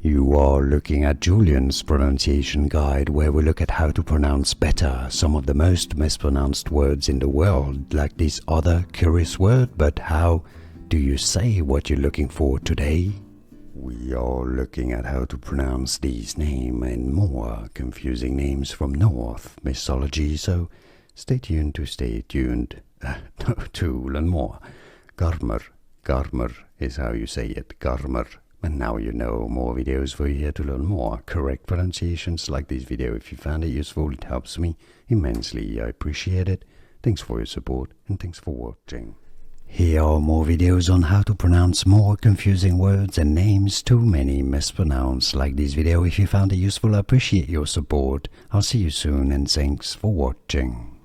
You are looking at Julian's pronunciation guide, where we look at how to pronounce better some of the most mispronounced words in the world, like this other curious word. But how do you say what you're looking for today? We are looking at how to pronounce these names and more confusing names from Norse mythology, so stay tuned to learn more. Garmr. Garmr is how you say it, Garmr. And now you know. More videos for you here to learn more correct pronunciations like this video. If you found it useful, it helps me immensely. I appreciate it. Thanks for your support and thanks for watching. Here are more videos on how to pronounce more confusing words and names too many mispronounced. Like this video if you found it useful. I appreciate your support. I'll see you soon and thanks for watching.